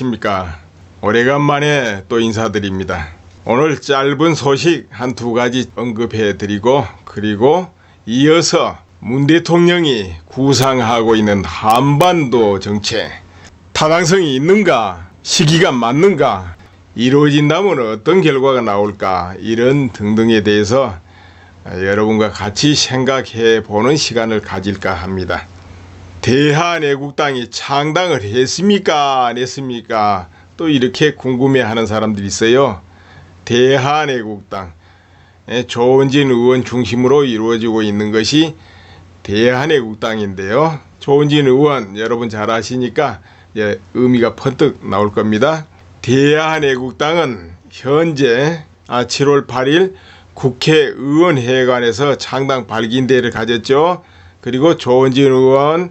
안녕하십니까. 오래간만에 또 인사드립니다. 오늘 짧은 소식 한두 가지 언급해 드리고, 그리고 이어서 문 대통령이 구상하고 있는 한반도 정책, 타당성이 있는가, 시기가 맞는가, 이루어진다면 어떤 결과가 나올까, 이런 등등에 대해서 여러분과 같이 생각해 보는 시간을 가질까 합니다. 대한애국당이 창당을 했습니까? 안 했습니까? 또 이렇게 궁금해하는 사람들이 있어요. 대한애국당, 조원진 의원 중심으로 이루어지고 있는 것이 대한애국당인데요. 조원진 의원 여러분 잘 아시니까 의미가 번뜩 나올 겁니다. 대한애국당은 현재 7월 8일 국회의원회관에서 창당 발기인대회를 가졌죠. 그리고 조원진 의원,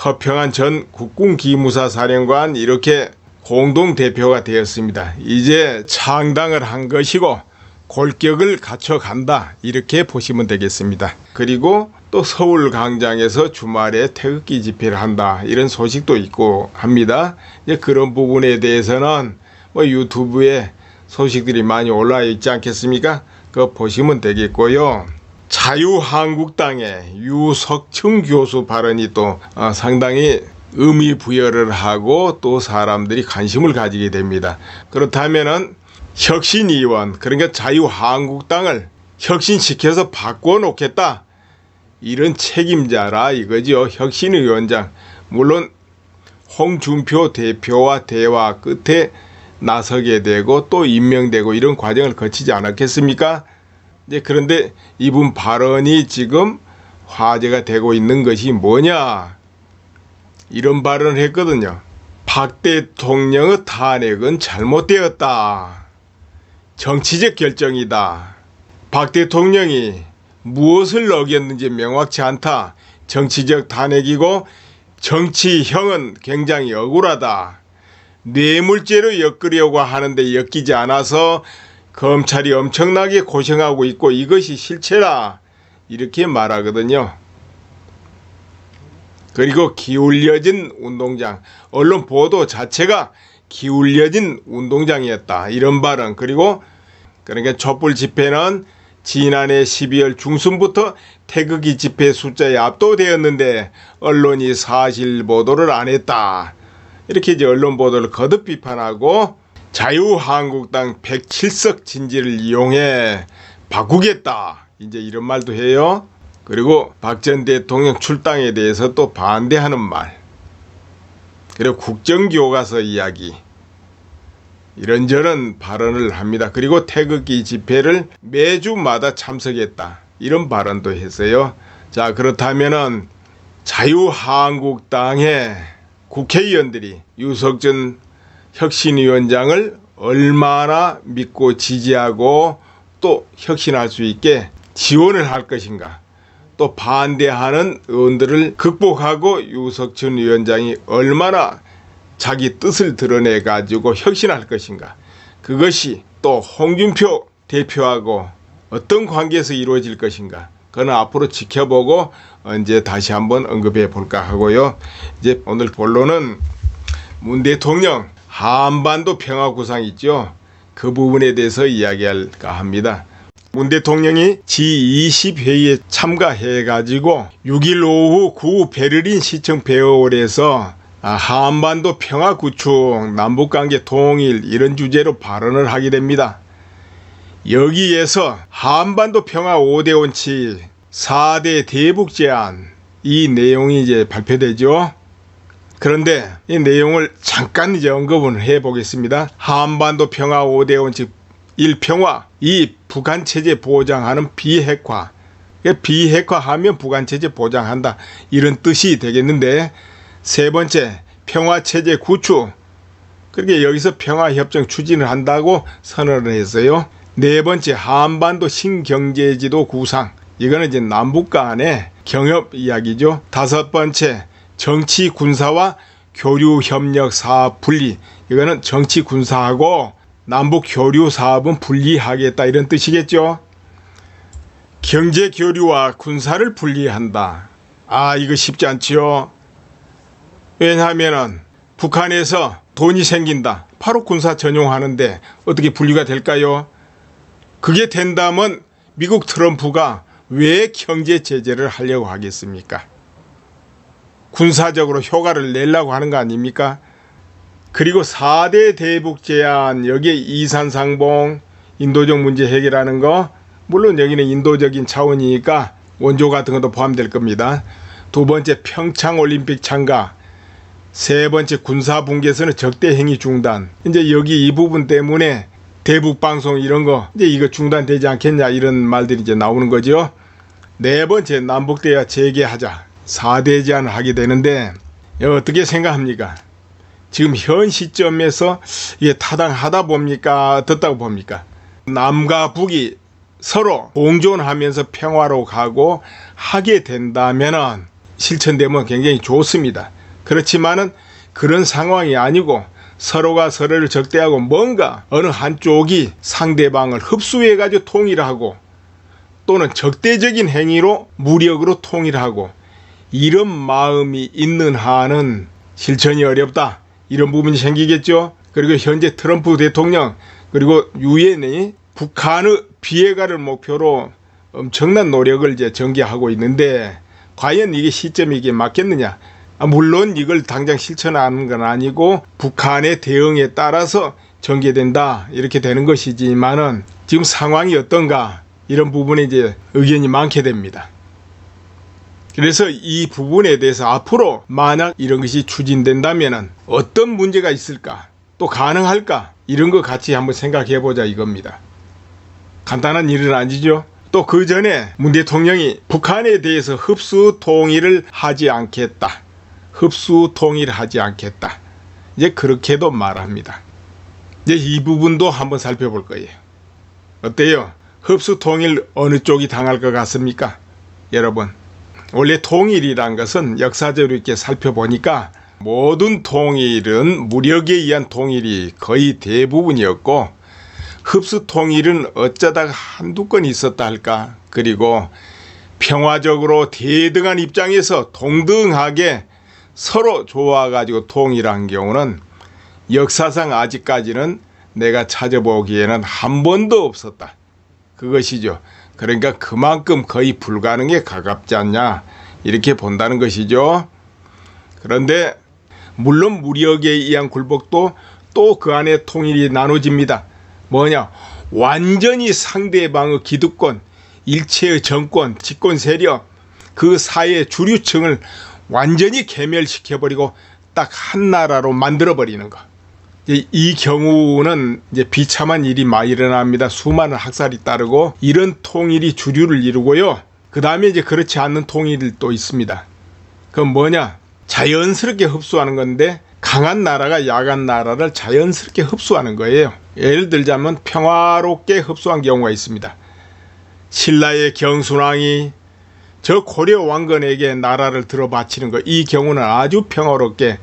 허평한 전 국군기무사 사령관 이렇게 공동대표가 되었습니다. 이제 창당을 한 것이고 골격을 갖춰간다, 이렇게 보시면 되겠습니다. 그리고 또 서울광장에서 주말에 태극기 집회를 한다, 이런 소식도 있고 합니다. 이제 그런 부분에 대해서는 유튜브에 소식들이 많이 올라와 있지 않겠습니까? 그거 보시면 되겠고요. 자유한국당의 유석층 교수 발언이 또 상당히 의미 부여를 하고 또 사람들이 관심을 가지게 됩니다. 그렇다면은 혁신위원, 그러니까 자유한국당을 혁신시켜서 바꿔놓겠다, 이런 책임자라 이거죠. 혁신위원장. 물론 홍준표 대표와 대화 끝에 나서게 되고 또 임명되고 이런 과정을 거치지 않았겠습니까? 그런데 이분 발언이 지금 화제가 되고 있는 것이 뭐냐, 이런 발언을 했거든요. 박 대통령의 탄핵은 잘못되었다, 정치적 결정이다, 박 대통령이 무엇을 어겼는지 명확치 않다, 정치적 탄핵이고 정치형은 굉장히 억울하다, 뇌물죄로 엮으려고 하는데 엮이지 않아서 검찰이 엄청나게 고생하고 있고 이것이 실체라, 이렇게 말하거든요. 그리고 기울여진 운동장, 언론 보도 자체가 기울여진 운동장이었다, 이런 발언. 그리고 그러니까 촛불 집회는 지난해 12월 중순부터 태극기 집회 숫자에 압도되었는데 언론이 사실 보도를 안 했다, 이렇게 이제 언론 보도를 거듭 비판하고 자유한국당 107석 진지를 이용해 바꾸겠다, 이제 이런 말도 해요. 그리고 박 전 대통령 출당에 대해서 또 반대하는 말, 그리고 국정교과서 이야기, 이런저런 발언을 합니다. 그리고 태극기 집회를 매주마다 참석했다, 이런 발언도 했어요. 자, 그렇다면은 자유한국당의 국회의원들이 유석준 혁신위원장을 얼마나 믿고 지지하고 또 혁신할 수 있게 지원을 할 것인가, 또 반대하는 의원들을 극복하고 유석준 위원장이 얼마나 자기 뜻을 드러내 가지고 혁신할 것인가, 그것이 또 홍준표 대표하고 어떤 관계에서 이루어질 것인가, 그건 앞으로 지켜보고 언제 다시 한번 언급해 볼까 하고요. 이제 오늘 본론은 문 대통령 한반도 평화 구상 있죠. 그 부분에 대해서 이야기할까 합니다. 문 대통령이 G20 회의에 참가해 가지고 6일 오후 구 베를린 시청 배우홀에서 한반도 평화 구축, 남북관계 통일, 이런 주제로 발언을 하게 됩니다. 여기에서 한반도 평화 5대 원칙, 4대 대북 제안, 이 내용이 이제 발표되죠. 그런데 이 내용을 잠깐 이제 언급을 해 보겠습니다. 한반도 평화 5대 원칙 1. 평화, 2. 북한체제 보장하는 비핵화. 비핵화하면 북한체제 보장한다, 이런 뜻이 되겠는데, 세 번째 평화체제 구축, 그렇게 여기서 평화협정 추진을 한다고 선언을 했어요. 네 번째 한반도 신경제지도 구상, 이거는 이제 남북 간의 경협 이야기죠. 다섯 번째 정치 군사와 교류 협력 사업 분리, 이거는 정치 군사하고 남북 교류 사업은 분리하겠다, 이런 뜻이겠죠. 경제 교류와 군사를 분리한다. 이거 쉽지 않지요. 왜냐하면 북한에서 돈이 생긴다. 바로 군사 전용하는데 어떻게 분리가 될까요? 그게 된다면 미국 트럼프가 왜 경제 제재를 하려고 하겠습니까? 군사적으로 효과를 내려고 하는 거 아닙니까? 그리고 4대 대북 제안, 여기에 이산상봉, 인도적 문제 해결하는 거, 물론 여기는 인도적인 차원이니까 원조 같은 것도 포함될 겁니다. 두 번째 평창올림픽 참가, 세 번째 군사분계선의 적대 행위 중단. 이제 여기 이 부분 때문에 대북 방송 이런 거 이제 이거 중단되지 않겠냐 이런 말들이 이제 나오는 거죠. 네 번째 남북대화 재개하자. 4대 제안을 하게 되는데 어떻게 생각합니까? 지금 현 시점에서 이게 타당하다 봅니까? 어떻다고 봅니까? 남과 북이 서로 공존하면서 평화로 가고 하게 된다면 실천되면 굉장히 좋습니다. 그렇지만은 그런 상황이 아니고 서로가 서로를 적대하고 뭔가 어느 한쪽이 상대방을 흡수해가지고 통일하고 또는 적대적인 행위로 무력으로 통일하고 이런 마음이 있는 한은 실천이 어렵다. 이런 부분이 생기겠죠. 그리고 현재 트럼프 대통령 그리고 유엔이 북한의 비핵화를 목표로 엄청난 노력을 이제 전개하고 있는데 과연 이게 시점이 이게 맞겠느냐. 물론 이걸 당장 실천하는 건 아니고 북한의 대응에 따라서 전개된다 이렇게 되는 것이지만은 지금 상황이 어떤가 이런 부분에 이제 의견이 많게 됩니다. 그래서 이 부분에 대해서 앞으로 만약 이런 것이 추진된다면은 어떤 문제가 있을까 또 가능할까 이런 거 같이 한번 생각해 보자 이겁니다. 간단한 일은 아니죠. 또 그 전에 문 대통령이 북한에 대해서 흡수 통일을 하지 않겠다. 흡수 통일하지 않겠다. 이제 그렇게도 말합니다. 이제 이 부분도 한번 살펴볼 거예요. 어때요? 흡수 통일 어느 쪽이 당할 것 같습니까? 여러분, 원래 통일이란 것은 역사적으로 이렇게 살펴보니까 모든 통일은 무력에 의한 통일이 거의 대부분이었고 흡수 통일은 어쩌다가 한두 건 있었다 할까? 그리고 평화적으로 대등한 입장에서 동등하게 서로 좋아가지고 통일한 경우는 역사상 아직까지는 내가 찾아보기에는 한 번도 없었다. 그것이죠. 그러니까 그만큼 거의 불가능에 가깝지 않냐 이렇게 본다는 것이죠. 그런데 물론 무력에 의한 굴복도 또 그 안에 통일이 나눠집니다. 뭐냐? 완전히 상대방의 기득권, 일체의 정권, 집권 세력, 그 사회 주류층을 완전히 괴멸시켜버리고 딱 한 나라로 만들어버리는 거. 이 경우는 이제 비참한 일이 많이 일어납니다. 수많은 학살이 따르고 이런 통일이 주류를 이루고요. 그 다음에 이제 그렇지 않는 통일이 또 있습니다. 그건 뭐냐? 자연스럽게 흡수하는 건데 강한 나라가 약한 나라를 자연스럽게 흡수하는 거예요. 예를 들자면 평화롭게 흡수한 경우가 있습니다. 신라의 경순왕이 저 고려 왕건에게 나라를 들어바치는 거, 이 경우는 아주 평화롭게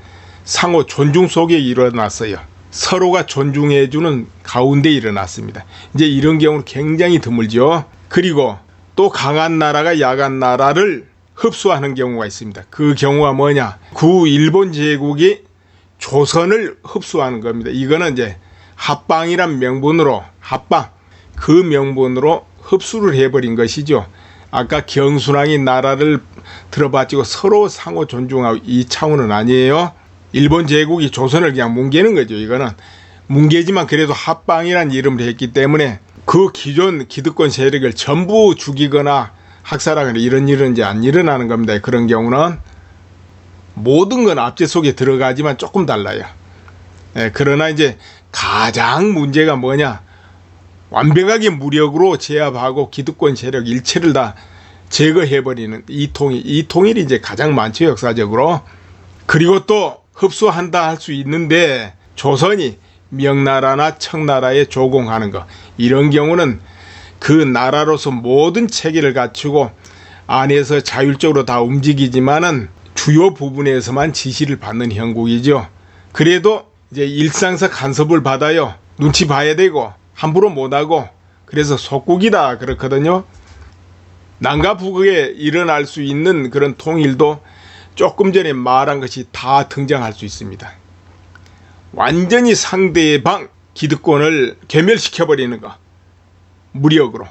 상호 존중 속에 일어났어요. 서로가 존중해주는 가운데 일어났습니다. 이제 이런 경우는 굉장히 드물죠. 그리고 또 강한 나라가 약한 나라를 흡수하는 경우가 있습니다. 그 경우가 뭐냐? 구 일본 제국이 조선을 흡수하는 겁니다. 이거는 이제 합방이란 명분으로 합방, 그 명분으로 흡수를 해버린 것이죠. 아까 경순왕이 나라를 들어바치고 서로 상호 존중하고 이 차원은 아니에요. 일본 제국이 조선을 그냥 뭉개는 거죠. 이거는 뭉개지만 그래도 합방이라는 이름을 했기 때문에 그 기존 기득권 세력을 전부 죽이거나 학살하거나 이런 일은 이제 안 일어나는 겁니다. 그런 경우는 모든 건 압제 속에 들어가지만 조금 달라요. 그러나 이제 가장 문제가 뭐냐? 완벽하게 무력으로 제압하고 기득권 세력 일체를 다 제거해버리는 이 통일이 이제 가장 많죠, 역사적으로. 그리고 또 흡수한다 할 수 있는데 조선이 명나라나 청나라에 조공하는 거, 이런 경우는 그 나라로서 모든 체계를 갖추고 안에서 자율적으로 다 움직이지만은 주요 부분에서만 지시를 받는 형국이죠. 그래도 이제 일상적 간섭을 받아요. 눈치 봐야 되고 함부로 못하고, 그래서 속국이다 그렇거든요. 남과 북에 일어날 수 있는 그런 통일도 조금 전에 말한 것이 다 등장할 수 있습니다. 완전히 상대방 기득권을 괴멸시켜버리는 거. 무력으로.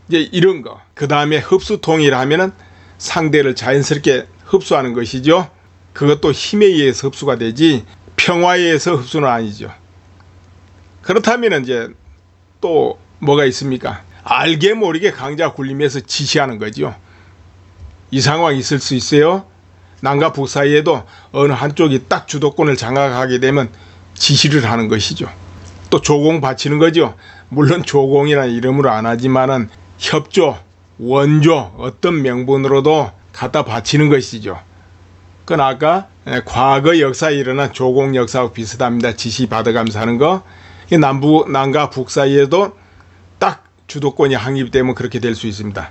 이제 이런 거. 그 다음에 흡수통일 하면은 상대를 자연스럽게 흡수하는 것이죠. 그것도 힘에 의해서 흡수가 되지 평화에 의해서 흡수는 아니죠. 그렇다면 이제 또 뭐가 있습니까? 알게 모르게 강자 굴림에서 지시하는 거죠. 이 상황이 있을 수 있어요. 남과 북 사이에도 어느 한쪽이 딱 주도권을 장악하게 되면 지시를 하는 것이죠. 또 조공 바치는 거죠. 물론 조공이라는 이름으로 안 하지만은 협조, 원조 어떤 명분으로도 갖다 바치는 것이죠. 그건 아까 과거 역사에 일어난 조공 역사하고 비슷합니다. 지시 받아가면서 하는 거. 남과 북 사이에도 딱 주도권이 확립되면 그렇게 될 수 있습니다.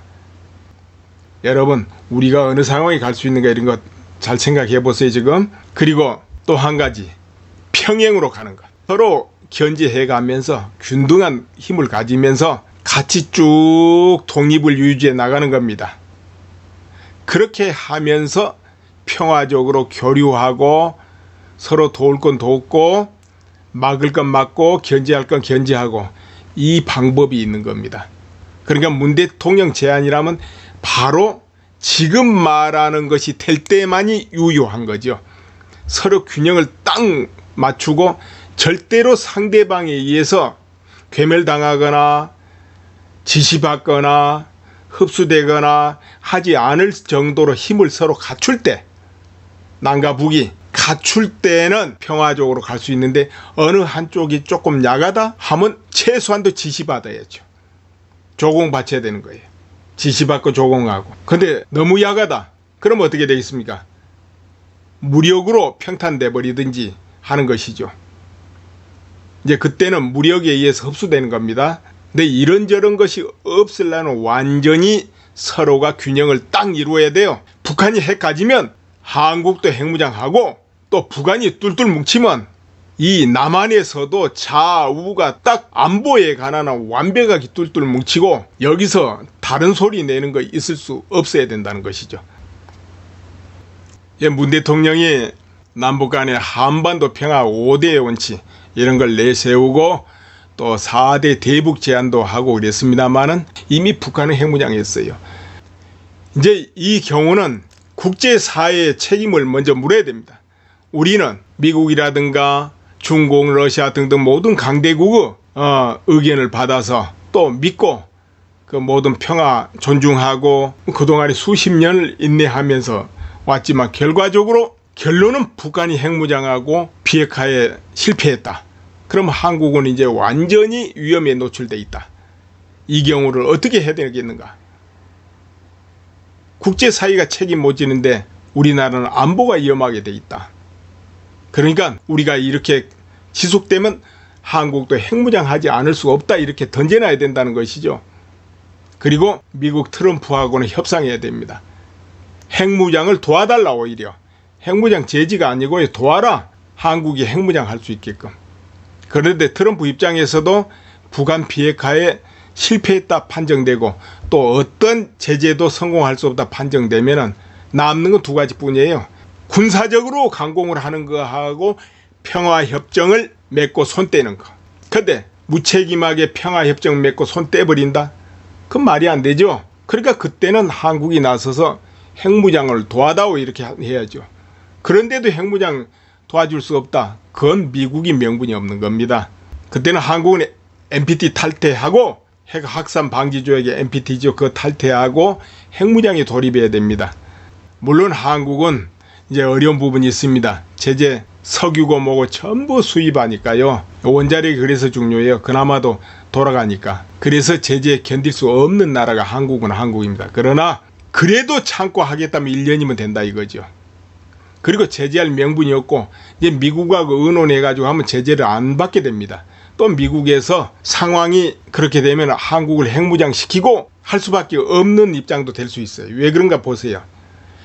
여러분, 우리가 어느 상황에 갈 수 있는가 이런 거 잘 생각해 보세요 지금. 그리고 또 한 가지, 평행으로 가는 것. 서로 견제해 가면서 균등한 힘을 가지면서 같이 쭉 독립을 유지해 나가는 겁니다. 그렇게 하면서 평화적으로 교류하고 서로 도울 건 돕고 막을 건 막고 견제할 건 견제하고, 이 방법이 있는 겁니다. 그러니까 문 대통령 제안이라면 바로 지금 말하는 것이 될 때만이 유효한 거죠. 서로 균형을 딱 맞추고 절대로 상대방에 의해서 괴멸당하거나 지시받거나 흡수되거나 하지 않을 정도로 힘을 서로 갖출 때, 남과 북이 갖출 때는 평화적으로 갈 수 있는데 어느 한쪽이 조금 약하다 하면 최소한도 지시받아야죠. 조공받쳐야 되는 거예요. 지시받고 조공하고. 근데 너무 약하다 그럼 어떻게 되겠습니까? 무력으로 평탄돼 버리든지 하는 것이죠. 이제 그때는 무력에 의해서 흡수되는 겁니다. 근데 이런저런 것이 없으려면 완전히 서로가 균형을 딱 이루어야 돼요. 북한이 핵 가지면 한국도 핵무장하고, 또 북한이 뚫뚫 뭉치면 이 남한에서도 좌우가 딱 안보에 관한 완벽하게 뚫뚫 뭉치고 여기서 다른 소리 내는 거 있을 수 없어야 된다는 것이죠. 문 대통령이 남북 간의 한반도 평화 5대의 원칙 이런 걸 내세우고 또 4대 대북 제안도 하고 그랬습니다만은 이미 북한은 핵무장했어요. 이제 이 경우는 국제사회의 책임을 먼저 물어야 됩니다. 우리는 미국이라든가 중국, 러시아 등등 모든 강대국의 의견을 받아서 또 믿고 그 모든 평화 존중하고 그동안에 수십 년을 인내하면서 왔지만 결과적으로 결론은 북한이 핵무장하고 비핵화에 실패했다. 그럼 한국은 이제 완전히 위험에 노출돼 있다. 이 경우를 어떻게 해야 되겠는가? 국제사회가 책임 못 지는데 우리나라는 안보가 위험하게 돼 있다. 그러니까 우리가 이렇게 지속되면 한국도 핵무장하지 않을 수 없다 이렇게 던져놔야 된다는 것이죠. 그리고 미국 트럼프하고는 협상해야 됩니다. 핵무장을 도와달라. 오히려 핵무장 제지가 아니고 도와라. 한국이 핵무장할 수 있게끔. 그런데 트럼프 입장에서도 북한 비핵화에 실패했다 판정되고 또 어떤 제재도 성공할 수 없다 판정되면은 남는 건 두 가지뿐이에요. 군사적으로 강공을 하는 거하고 평화협정을 맺고 손 떼는 거. 근데 무책임하게 평화협정 맺고 손 떼버린다? 그건 말이 안 되죠. 그러니까 그때는 한국이 나서서 핵무장을 도와다오 이렇게 해야죠. 그런데도 핵무장 도와줄 수 없다. 그건 미국이 명분이 없는 겁니다. 그때는 한국은 NPT 탈퇴하고 핵 확산 방지 조약의 NPT죠. 그거 탈퇴하고 핵무장에 돌입해야 됩니다. 물론 한국은 이제 어려운 부분이 있습니다. 제재 석유고 뭐고 전부 수입하니까요. 원자력이 그래서 중요해요. 그나마도 돌아가니까. 그래서 제재에 견딜 수 없는 나라가 한국은 한국입니다. 그러나 그래도 참고 하겠다면 1년이면 된다 이거죠. 그리고 제재할 명분이 없고 이제 미국하고 의논해가지고 하면 제재를 안 받게 됩니다. 또 미국에서 상황이 그렇게 되면 한국을 핵무장시키고 할 수밖에 없는 입장도 될 수 있어요. 왜 그런가 보세요.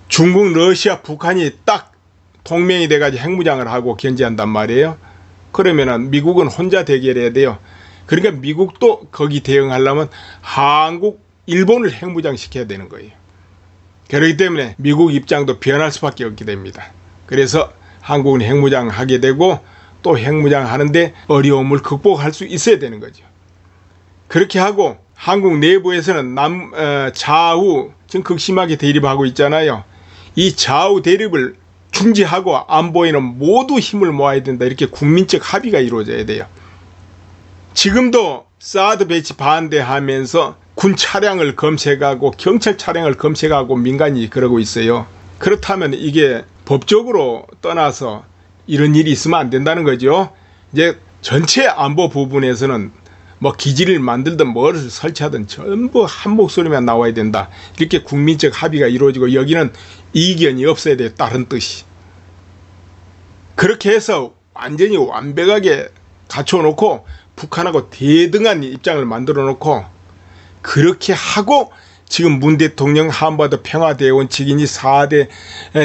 중국, 러시아, 북한이 딱 동맹이 돼가지고 핵무장을 하고 견제한단 말이에요. 그러면은 미국은 혼자 대결해야 돼요. 그러니까 미국도 거기 대응하려면 한국, 일본을 핵무장시켜야 되는 거예요. 그렇기 때문에 미국 입장도 변할 수밖에 없게 됩니다. 그래서 한국은 핵무장하게 되고 또 핵무장 하는데 어려움을 극복할 수 있어야 되는 거죠. 그렇게 하고 한국 내부에서는 좌우 지금 극심하게 대립하고 있잖아요. 이 좌우 대립을 중지하고 안보에는 모두 힘을 모아야 된다. 이렇게 국민적 합의가 이루어져야 돼요. 지금도 사드 배치 반대하면서 군 차량을 검색하고 경찰 차량을 검색하고 민간이 그러고 있어요. 그렇다면 이게 법적으로 떠나서 이런 일이 있으면 안 된다는 거죠. 이제 전체 안보 부분에서는 뭐 기지를 만들든 뭐를 설치하든 전부 한 목소리만 나와야 된다. 이렇게 국민적 합의가 이루어지고 여기는 이견이 없어야 돼. 다른 뜻이. 그렇게 해서 완전히 완벽하게 갖춰놓고 북한하고 대등한 입장을 만들어 놓고 그렇게 하고 지금 문 대통령 한반도 평화대원 측이니 4대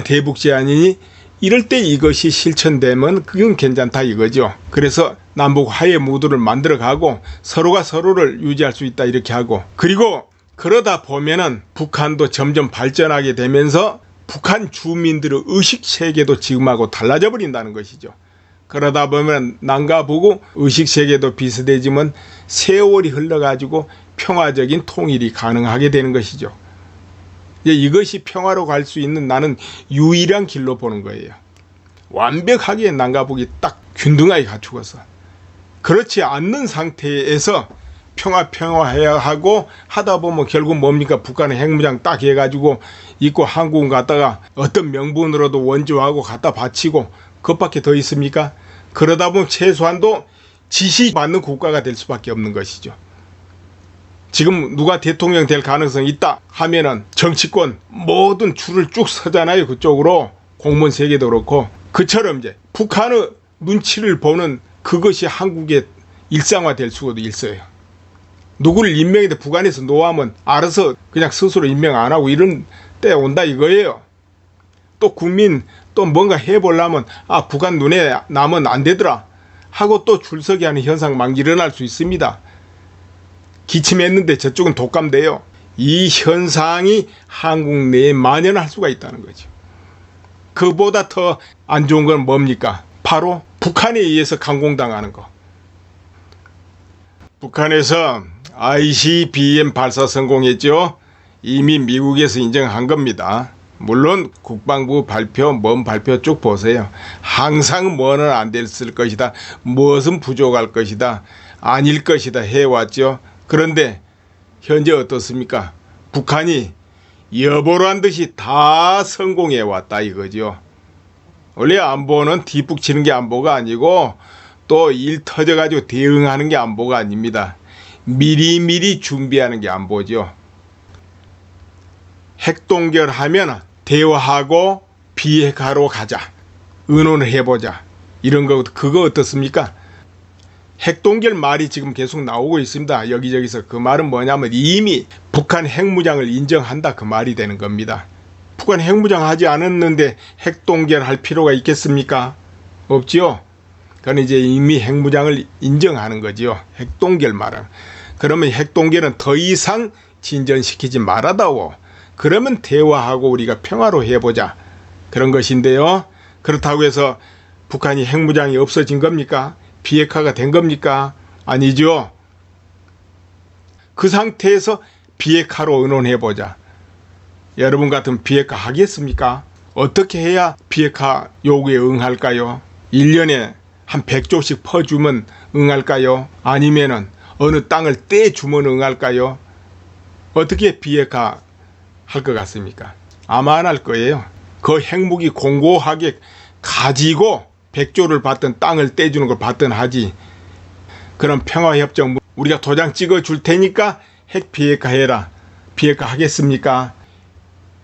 대북 제안이니 이럴 때 이것이 실천되면 그건 괜찮다 이거죠. 그래서 남북 화해 무드를 만들어가고 서로가 서로를 유지할 수 있다 이렇게 하고 그리고 그러다 보면은 북한도 점점 발전하게 되면서 북한 주민들의 의식세계도 지금하고 달라져 버린다는 것이죠. 그러다 보면 남과 북의 의식세계도 비슷해지면 세월이 흘러가지고 평화적인 통일이 가능하게 되는 것이죠. 이것이 평화로 갈 수 있는 나는 유일한 길로 보는 거예요. 완벽하게 남과 북이 딱 균등하게 갖추어서 그렇지 않는 상태에서 평화해야 하고 하다 보면 결국 뭡니까? 북한의 핵무장 딱 해가지고 있고 한국은 갔다가 어떤 명분으로도 원조하고 갖다 바치고 그것밖에 더 있습니까? 그러다 보면 최소한도 지시받는 국가가 될 수밖에 없는 것이죠. 지금 누가 대통령 될 가능성이 있다 하면은 정치권 모든 줄을 쭉 서잖아요. 그쪽으로 공무원 세계도 그렇고 그처럼 이제 북한의 눈치를 보는 그것이 한국의 일상화 될 수도 있어요. 누구를 임명해도 북한에서 노하면 알아서 그냥 스스로 임명 안 하고 이런 때 온다 이거예요. 또 국민 또 뭔가 해보려면 북한 눈에 나면 안 되더라 하고 또 줄서기 하는 현상 막 일어날 수 있습니다. 기침했는데 저쪽은 독감돼요. 이 현상이 한국 내에 만연할 수가 있다는 거죠. 그보다 더 안 좋은 건 뭡니까? 바로 북한에 의해서 강공당하는 거. 북한에서 ICBM 발사 성공했죠. 이미 미국에서 인정한 겁니다. 물론 국방부 발표, 뭔 발표 쭉 보세요. 항상 뭐는 안 됐을 것이다. 무엇은 부족할 것이다. 아닐 것이다 해왔죠. 그런데 현재 어떻습니까? 북한이 여보란 듯이 다 성공해왔다 이거죠. 원래 안보는 뒷북치는 게 안보가 아니고 또 일 터져가지고 대응하는 게 안보가 아닙니다. 미리미리 준비하는 게 안보죠. 핵동결하면 대화하고 비핵화로 가자. 의논을 해보자. 이런 거 그거 어떻습니까? 핵동결 말이 지금 계속 나오고 있습니다. 여기저기서. 그 말은 뭐냐면 이미 북한 핵무장을 인정한다 그 말이 되는 겁니다. 북한 핵무장 하지 않았는데 핵동결 할 필요가 있겠습니까? 없지요. 그건 이제 이미 핵무장을 인정하는 거지요. 핵동결 말은. 그러면 핵동결은 더 이상 진전시키지 말아다오. 그러면 대화하고 우리가 평화로 해보자. 그런 것인데요. 그렇다고 해서 북한이 핵무장이 없어진 겁니까? 비핵화가 된 겁니까? 아니죠. 그 상태에서 비핵화로 의논해보자. 여러분 같으면 비핵화 하겠습니까? 어떻게 해야 비핵화 요구에 응할까요? 1년에 한 100조씩 퍼주면 응할까요? 아니면은 어느 땅을 떼주면 응할까요? 어떻게 비핵화 할 것 같습니까? 아마 안 할 거예요. 그 핵무기 공고하게 가지고 100조를 받든 땅을 떼주는 걸 받든 하지. 그럼 평화협정 우리가 도장 찍어줄 테니까 핵 비핵화 해라. 비핵화 하겠습니까?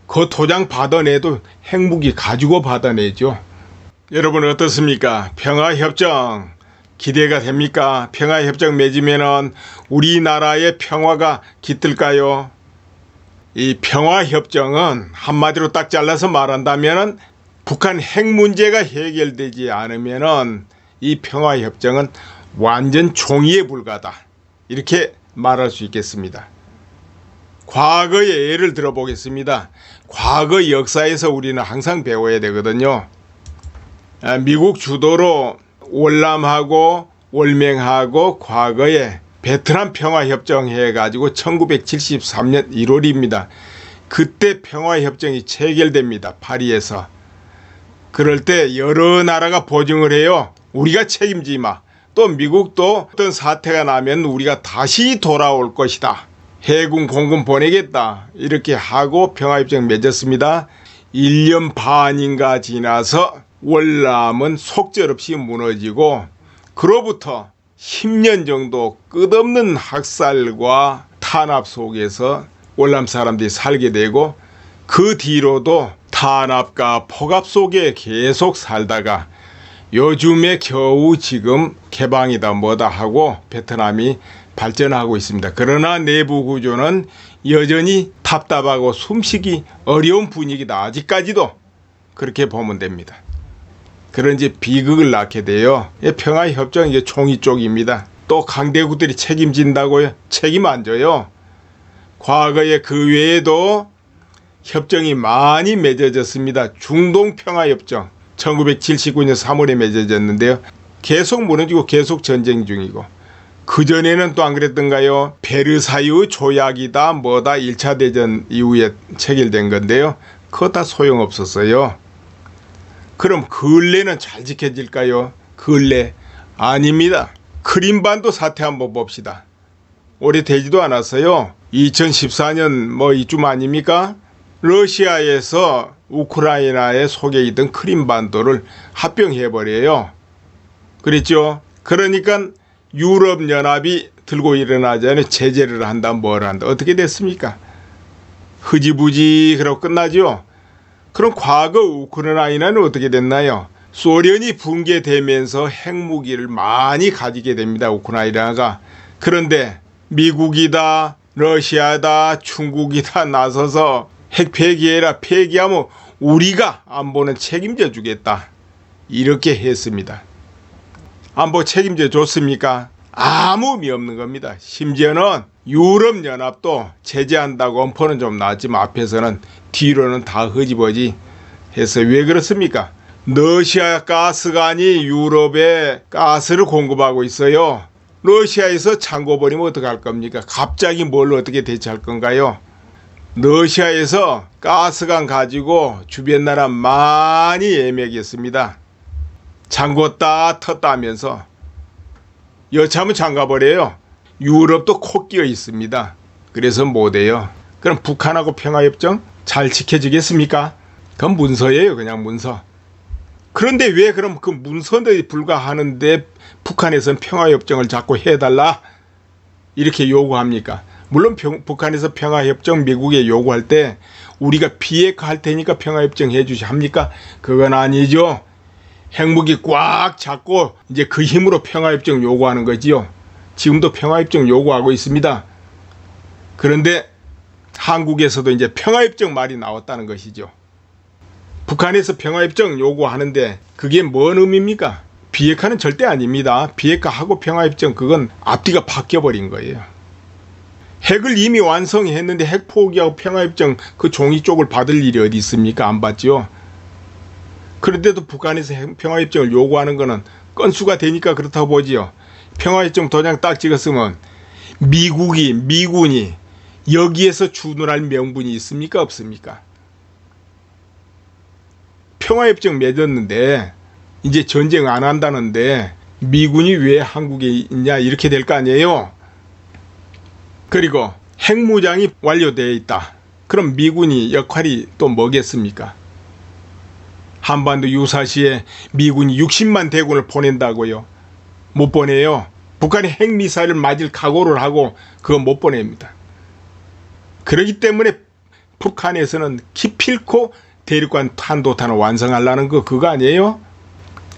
그 도장 받아내도 핵무기 가지고 받아내죠. 여러분 어떻습니까? 평화협정 기대가 됩니까? 평화협정 맺으면은 우리나라의 평화가 깃들까요? 이 평화협정은 한마디로 딱 잘라서 말한다면은 북한 핵 문제가 해결되지 않으면은 이 평화협정은 완전 종이에 불과하다. 이렇게 말할 수 있겠습니다. 과거의 예를 들어보겠습니다. 과거 역사에서 우리는 항상 배워야 되거든요. 미국 주도로 월남하고 월맹하고 과거에 베트남 평화협정 해가지고 1973년 1월입니다. 그때 평화협정이 체결됩니다. 파리에서. 그럴 때 여러 나라가 보증을 해요. 우리가 책임지마. 또 미국도 어떤 사태가 나면 우리가 다시 돌아올 것이다. 해군 공군 보내겠다. 이렇게 하고 평화협정 맺었습니다. 1년 반인가 지나서 월남은 속절없이 무너지고 그로부터 10년 정도 끝없는 학살과 탄압 속에서 월남 사람들이 살게 되고 그 뒤로도 탄압과 폭압 속에 계속 살다가 요즘에 겨우 지금 개방이다 뭐다 하고 베트남이 발전하고 있습니다. 그러나 내부 구조는 여전히 답답하고 숨쉬기 어려운 분위기다. 아직까지도 그렇게 보면 됩니다. 그런지 비극을 낳게 돼요. 평화협정 이제 총이 쪽입니다. 또 강대국들이 책임진다고요? 책임 안 져요. 과거에 그 외에도 협정이 많이 맺어졌습니다. 중동평화협정 1979년 3월에 맺어졌는데요. 계속 무너지고 계속 전쟁 중이고 그전에는 또 안 그랬던가요? 베르사유 조약이다 뭐다 1차 대전 이후에 체결된 건데요. 그거 다 소용없었어요. 그럼 근래는 잘 지켜질까요? 근래 아닙니다. 크림반도 사태 한번 봅시다. 오래되지도 않았어요. 2014년 뭐 이쯤 아닙니까? 러시아에서 우크라이나에 속해 있던 크림반도를 합병해버려요. 그랬죠? 그러니까 유럽연합이 들고 일어나자니 제재를 한다 뭘 한다. 어떻게 됐습니까? 흐지부지 그러고 끝나죠. 그럼 과거 우크라이나는 어떻게 됐나요? 소련이 붕괴되면서 핵무기를 많이 가지게 됩니다. 우크라이나가. 그런데 미국이다 러시아다 중국이다 나서서 핵 폐기해라 폐기하면 우리가 안보는 책임져 주겠다. 이렇게 했습니다. 안보 책임져 줬습니까? 아무 의미 없는 겁니다. 심지어는 유럽연합도 제재한다고 엄포는 좀 나왔지만 앞에서는 뒤로는 다 흐지부지 해서 왜 그렇습니까? 러시아 가스관이 유럽에 가스를 공급하고 있어요. 러시아에서 창고 버리면 어떡할 겁니까? 갑자기 뭘 어떻게 대처할 건가요? 러시아에서 가스관 가지고 주변 나라 많이 애매했습니다. 잠궜다 텄다 하면서 여차하면 잠가버려요. 유럽도 코 끼어 있습니다. 그래서 못해요. 그럼 북한하고 평화협정 잘 지켜지겠습니까? 그건 문서예요. 그냥 문서. 그런데 왜 그럼 그 문서에 불과하는데 북한에서는 평화협정을 자꾸 해달라 이렇게 요구합니까? 물론 북한에서 평화협정 미국에 요구할 때 우리가 비핵화할 테니까 평화협정 해주시 합니까? 그건 아니죠. 핵무기 꽉 잡고 이제 그 힘으로 평화협정 요구하는 거지요. 지금도 평화협정 요구하고 있습니다. 그런데 한국에서도 이제 평화협정 말이 나왔다는 것이죠. 북한에서 평화협정 요구하는데 그게 뭔 의미입니까? 비핵화는 절대 아닙니다. 비핵화하고 평화협정 그건 앞뒤가 바뀌어버린 거예요. 핵을 이미 완성했는데 핵 포기하고 평화협정 그 종이 쪽을 받을 일이 어디 있습니까? 안 받죠. 그런데도 북한에서 평화협정을 요구하는 거는 건수가 되니까 그렇다고 보지요. 평화협정 도장 딱 찍었으면 미군이 여기에서 주둔할 명분이 있습니까? 없습니까? 평화협정 맺었는데 이제 전쟁 안 한다는데 미군이 왜 한국에 있냐 이렇게 될 거 아니에요. 그리고 핵무장이 완료되어 있다. 그럼 미군이 역할이 또 뭐겠습니까? 한반도 유사시에 미군이 60만 대군을 보낸다고요. 못 보내요. 북한이 핵미사일을 맞을 각오를 하고 그거 못 보냅니다. 그렇기 때문에 북한에서는 기필코 대륙간 탄도탄을 완성하려는 그거 아니에요?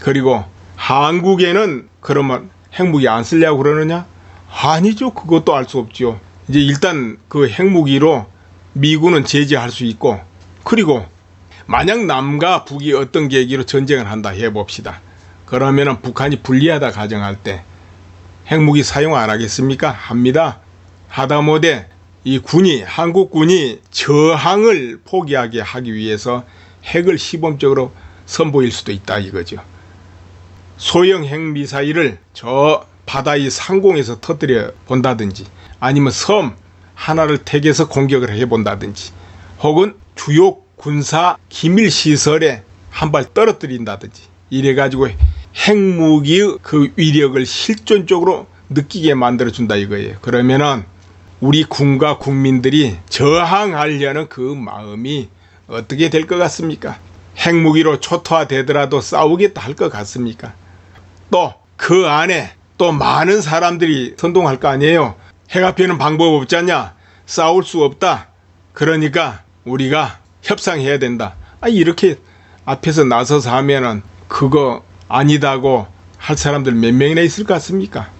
그리고 한국에는 그러면 핵무기 안 쓰려고 그러느냐? 아니죠. 그것도 알 수 없죠. 이제 일단 그 핵무기로 미군은 제재할 수 있고 그리고 만약 남과 북이 어떤 계기로 전쟁을 한다 해봅시다. 그러면은 북한이 불리하다 가정할 때 핵무기 사용 안 하겠습니까? 합니다. 하다못해 이 한국군이 저항을 포기하게 하기 위해서 핵을 시범적으로 선보일 수도 있다 이거죠. 소형 핵미사일을 저 바다의 상공에서 터뜨려 본다든지, 아니면 섬 하나를 택해서 공격을 해본다든지, 혹은 주요 군사 기밀시설에 한 발 떨어뜨린다든지, 이래가지고 핵무기의 그 위력을 실존적으로 느끼게 만들어준다 이거예요. 그러면은 우리 군과 국민들이 저항하려는 그 마음이 어떻게 될 것 같습니까? 핵무기로 초토화되더라도 싸우겠다 할 것 같습니까? 또 그 안에 또 많은 사람들이 선동할 거 아니에요. 핵 앞에는 방법 없지 않냐? 싸울 수 없다. 그러니까 우리가 협상해야 된다. 이렇게 앞에서 나서서 하면은 그거 아니다고 할 사람들 몇 명이나 있을 것 같습니까?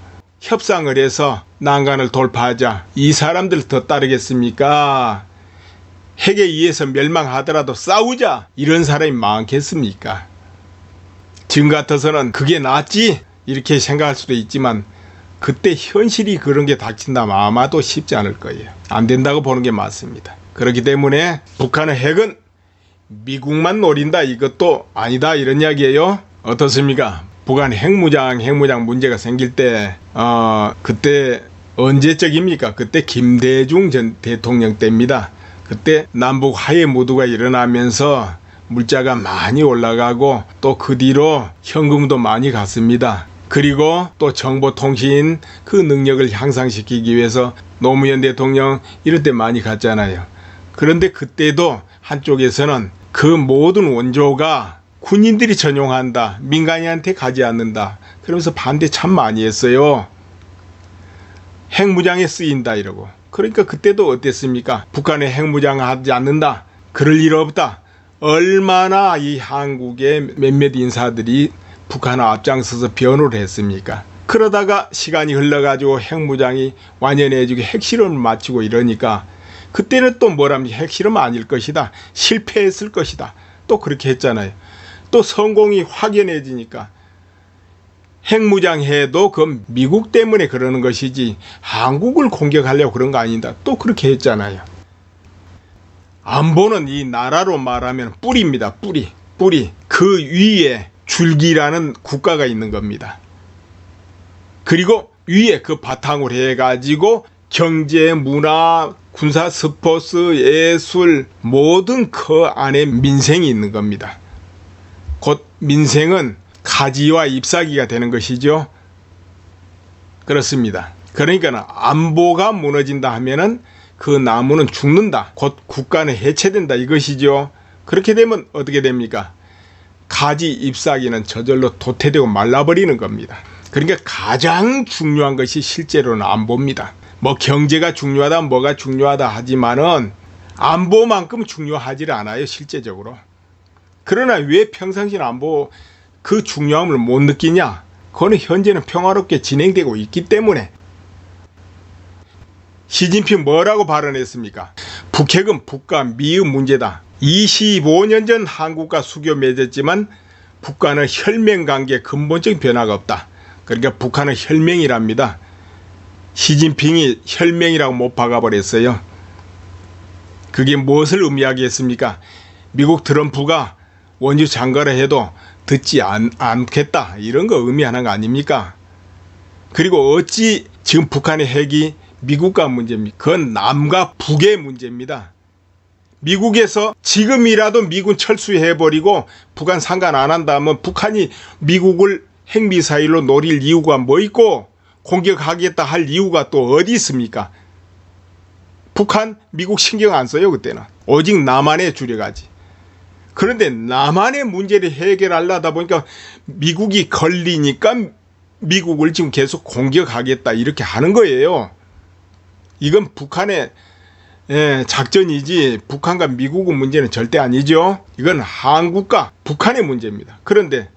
협상을 해서 난간을 돌파하자. 이 사람들 더 따르겠습니까? 핵에 의해서 멸망하더라도 싸우자. 이런 사람이 많겠습니까? 지금 같아서는 그게 낫지? 이렇게 생각할 수도 있지만 그때 현실이 그런 게 닥친다면 아마도 쉽지 않을 거예요. 안 된다고 보는 게 맞습니다. 그렇기 때문에 북한의 핵은 미국만 노린다 이것도 아니다 이런 이야기예요. 어떻습니까? 북한 핵무장 문제가 생길 때 그때 언제적입니까? 그때 김대중 전 대통령 때입니다. 그때 남북 화해 모두가 일어나면서 물자가 많이 올라가고 또 그 뒤로 현금도 많이 갔습니다. 그리고 또 정보통신 그 능력을 향상시키기 위해서 노무현 대통령 이럴 때 많이 갔잖아요. 그런데 그때도 한쪽에서는 그 모든 원조가 군인들이 전용한다, 민간인한테 가지 않는다, 그러면서 반대 참 많이 했어요. 핵무장에 쓰인다 이러고. 그러니까 그때도 어땠습니까? 북한의 핵무장 하지 않는다, 그럴 일 없다. 얼마나 이 한국의 몇몇 인사들이 북한을 앞장서서 변호를 했습니까? 그러다가 시간이 흘러가지고 핵무장이 완연해지고 핵실험을 마치고 이러니까 그때는 또 뭐랍니까? 핵실험 아닐 것이다, 실패했을 것이다, 또 그렇게 했잖아요. 또 성공이 확연해지니까 핵무장해도 그 미국 때문에 그러는 것이지 한국을 공격하려고 그런 거 아니다, 또 그렇게 했잖아요. 안보는 이 나라로 말하면 뿌리입니다. 뿌리. 그 위에 줄기라는 국가가 있는 겁니다. 그리고 위에 그 바탕으로 해가지고 경제, 문화, 군사, 스포츠, 예술 모든 그 안에 민생이 있는 겁니다. 곧 민생은 가지와 잎사귀가 되는 것이죠. 그렇습니다. 그러니까 안보가 무너진다 하면은 그 나무는 죽는다, 곧 국가는 해체된다 이것이죠. 그렇게 되면 어떻게 됩니까? 가지 잎사귀는 저절로 도태되고 말라버리는 겁니다. 그러니까 가장 중요한 것이 실제로는 안보입니다. 뭐 경제가 중요하다, 뭐가 중요하다 하지만은 안보만큼 중요하지 않아요, 실제적으로. 그러나 왜 평상시 안보 그 중요함을 못 느끼냐? 그거는 현재는 평화롭게 진행되고 있기 때문에. 시진핑 뭐라고 발언했습니까? 북핵은 북과 미의 문제다. 25년 전 한국과 수교 맺었지만 북과는 혈맹관계에 근본적인 변화가 없다. 그러니까 북한은 혈맹이랍니다. 시진핑이 혈맹이라고 못 박아버렸어요. 그게 무엇을 의미하겠습니까? 미국 트럼프가 원유 장거를 해도 듣지 않겠다 이런 거 의미하는 거 아닙니까? 그리고 어찌 지금 북한의 핵이 미국과 문제입니까? 그건 남과 북의 문제입니다. 미국에서 지금이라도 미군 철수해버리고 북한 상관 안 한다면 북한이 미국을 핵미사일로 노릴 이유가 뭐 있고 공격하겠다 할 이유가 또 어디 있습니까? 북한 미국 신경 안 써요. 그때는 오직 남한에 줄여가지. 그런데 남한의 문제를 해결하려다 보니까 미국이 걸리니까 미국을 지금 계속 공격하겠다 이렇게 하는 거예요. 이건 북한의 작전이지 북한과 미국의 문제는 절대 아니죠. 이건 한국과 북한의 문제입니다. 그런데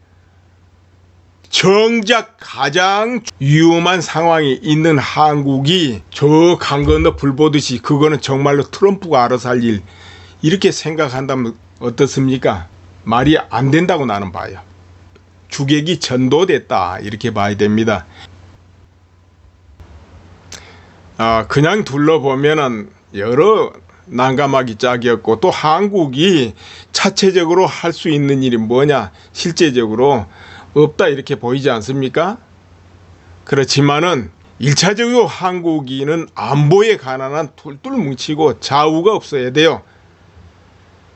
정작 가장 위험한 상황이 있는 한국이 저 강 건너 불 보듯이 그거는 정말로 트럼프가 알아서 할 일 이렇게 생각한다면 어떻습니까? 말이 안 된다고 나는 봐요. 주객이 전도됐다 이렇게 봐야 됩니다. 그냥 둘러보면은 여러 난감하기 짝이었고 또 한국이 자체적으로 할 수 있는 일이 뭐냐, 실제적으로 없다 이렇게 보이지 않습니까? 그렇지만은 1차적으로 한국인은 안보에 관한 한 툴툴 뭉치고 좌우가 없어야 돼요.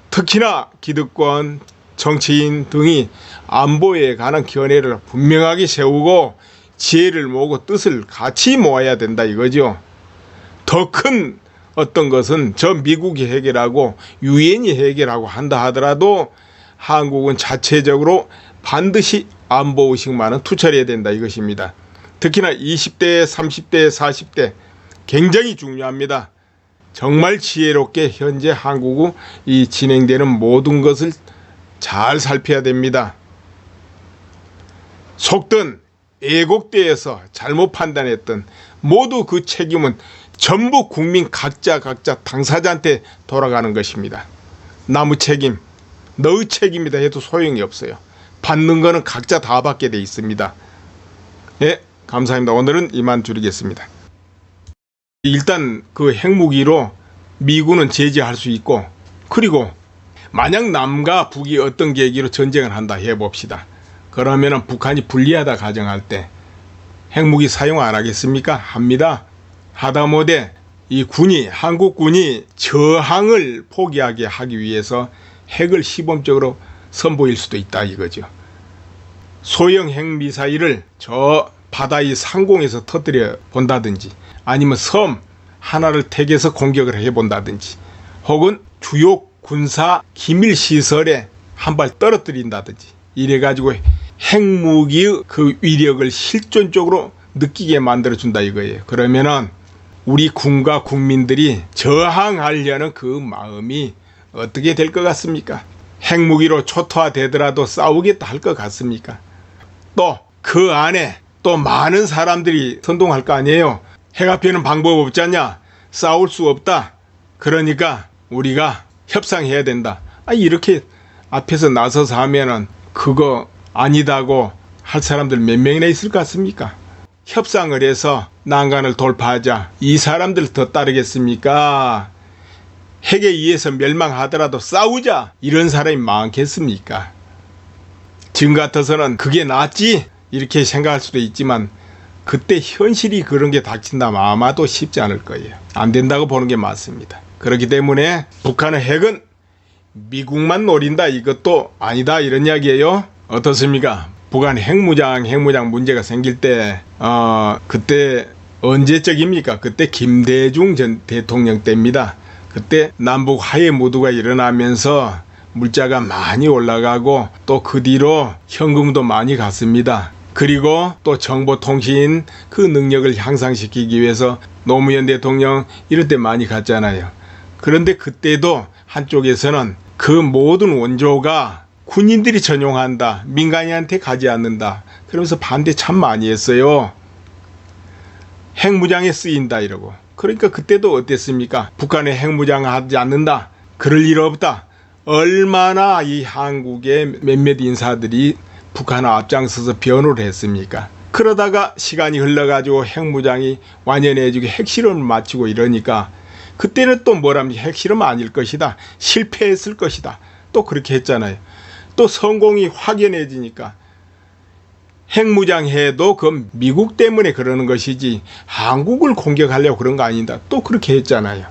특히나 기득권, 정치인 등이 안보에 관한 견해를 분명하게 세우고 지혜를 모으고 뜻을 같이 모아야 된다 이거죠. 더 큰 어떤 것은 저 미국이 해결하고 유엔이 해결하고 한다 하더라도 한국은 자체적으로 반드시 안보의식만은 투철해야 된다 이것입니다. 특히나 20대, 30대, 40대 굉장히 중요합니다. 정말 지혜롭게 현재 한국의 이 진행되는 모든 것을 잘 살펴야 됩니다. 속든 애국대에서 잘못 판단했던 모두 그 책임은 전부 국민 각자 당사자한테 돌아가는 것입니다. 남의 책임, 너의 책임이다 해도 소용이 없어요. 받는 거는 각자 다 받게 돼 있습니다. 예, 감사합니다. 오늘은 이만 줄이겠습니다. 일단 그 핵무기로 미군은 제재할 수 있고, 그리고 만약 남과 북이 어떤 계기로 전쟁을 한다 해봅시다. 그러면은 북한이 불리하다 가정할 때 핵무기 사용 안 하겠습니까? 합니다. 하다못해 이 군이, 한국군이 저항을 포기하게 하기 위해서 핵을 시범적으로 선보일 수도 있다 이거죠. 소형 핵미사일을 저 바다의 상공에서 터뜨려 본다든지, 아니면 섬 하나를 택해서 공격을 해본다든지, 혹은 주요 군사 기밀시설에 한 발 떨어뜨린다든지, 이래가지고 핵무기의 그 위력을 실존적으로 느끼게 만들어준다 이거예요. 그러면은 우리 군과 국민들이 저항하려는 그 마음이 어떻게 될 것 같습니까? 핵무기로 초토화되더라도 싸우겠다 할 것 같습니까? 또 그 안에 또 많은 사람들이 선동할 거 아니에요. 핵 앞에는 방법 없지 않냐? 싸울 수 없다. 그러니까 우리가 협상해야 된다. 이렇게 앞에서 나서서 하면은 그거 아니다고 할 사람들 몇 명이나 있을 것 같습니까? 협상을 해서 난간을 돌파하자. 이 사람들 더 따르겠습니까? 핵에 의해서 멸망하더라도 싸우자. 이런 사람이 많겠습니까? 지금 같아서는 그게 낫지 이렇게 생각할 수도 있지만, 그때 현실이 그런 게 닥친다면 아마도 쉽지 않을 거예요. 안 된다고 보는 게 맞습니다. 그렇기 때문에 북한의 핵은 미국만 노린다 이것도 아니다 이런 이야기예요. 어떻습니까? 북한 핵무장 문제가 생길 때 그때 언제적입니까? 그때 김대중 전 대통령 때입니다. 그때 남북 화해 모두가 일어나면서 물자가 많이 올라가고, 또 그 뒤로 현금도 많이 갔습니다. 그리고 또 정보통신 그 능력을 향상시키기 위해서 노무현 대통령 이럴 때 많이 갔잖아요. 그런데 그때도 한쪽에서는 그 모든 원조가 군인들이 전용한다, 민간인한테 가지 않는다, 그러면서 반대 참 많이 했어요. 핵무장에 쓰인다 이러고. 그러니까 그때도 어땠습니까? 북한에 핵무장 하지 않는다, 그럴 일 없다. 얼마나 이 한국의 몇몇 인사들이 북한 앞장서서 변호를 했습니까? 그러다가 시간이 흘러가지고 핵무장이 완연해지고 핵실험을 마치고 이러니까 그때는 또 뭐랍니까? 핵실험 아닐 것이다, 실패했을 것이다, 또 그렇게 했잖아요. 또 성공이 확연해지니까 핵무장해도 그 미국 때문에 그러는 것이지 한국을 공격하려고 그런 거 아니다, 또 그렇게 했잖아요.